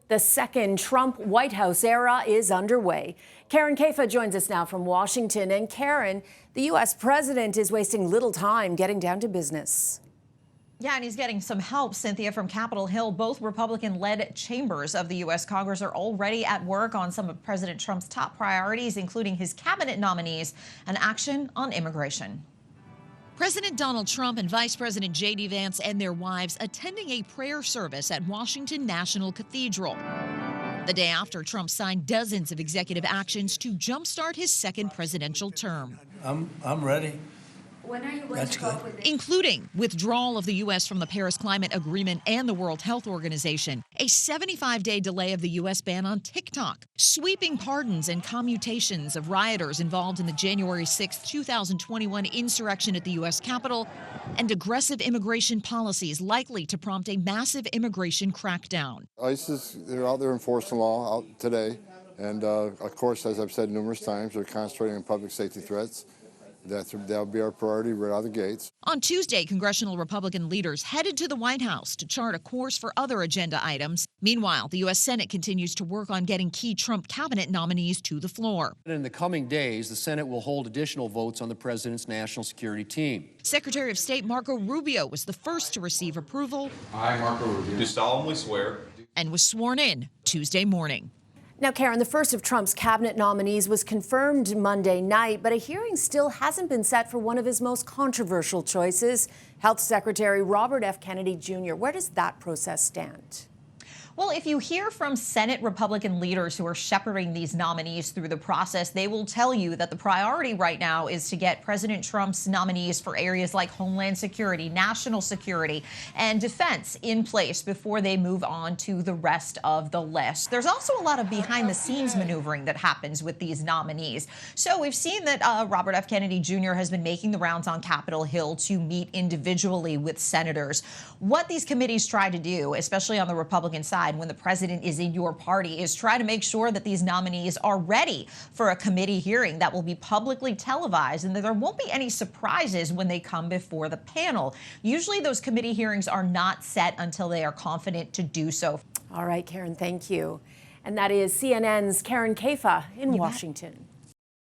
The second Trump White House era is underway. Karin Caifa joins us now from Washington. And Karin, the U.S. president is wasting little time getting down to business. Yeah, and he's getting some help, Cynthia, from Capitol Hill. Both Republican-led chambers of the U.S. Congress are already at work on some of President Trump's top priorities, including his cabinet nominees and action on immigration. President Donald Trump and Vice President J.D. Vance and their wives attending a prayer service at Washington National Cathedral. The day after Trump signed dozens of executive actions to jumpstart his second presidential term. I'm ready. When are you going to talk with them? Including withdrawal of the U.S. from the Paris Climate Agreement and the World Health Organization, a 75-day delay of the U.S. ban on TikTok, sweeping pardons and commutations of rioters involved in the January 6, 2021 insurrection at the U.S. Capitol, and aggressive immigration policies likely to prompt a massive immigration crackdown. ICE they're out there enforcing law out today, and of course, as I've said numerous times, they're concentrating on public safety threats. That'll be our priority right out of the gates. On Tuesday, congressional Republican leaders headed to the White House to chart a course for other agenda items. Meanwhile, the U.S. Senate continues to work on getting key Trump cabinet nominees to the floor. In the coming days, the Senate will hold additional votes on the president's national security team. Secretary of State Marco Rubio was the first to receive approval. I, Marco Rubio, do solemnly swear. And was sworn in Tuesday morning. Now, Karin, the first of Trump's cabinet nominees was confirmed Monday night, but a hearing still hasn't been set for one of his most controversial choices, Health Secretary Robert F. Kennedy Jr. Where does that process stand? Well, if you hear from Senate Republican leaders who are shepherding these nominees through the process, they will tell you that the priority right now is to get President Trump's nominees for areas like Homeland Security, national security, and defense in place before they move on to the rest of the list. There's also a lot of behind-the-scenes maneuvering that happens with these nominees. So we've seen that Robert F. Kennedy Jr. has been making the rounds on Capitol Hill to meet individually with senators. What these committees try to do, especially on the Republican side, when the president is in your party, is try to make sure that these nominees are ready for a committee hearing that will be publicly televised and that there won't be any surprises when they come before the panel. Usually those committee hearings are not set until they are confident to do so. All right, Karin, thank you. And that is CNN's Karin Caifa in Washington.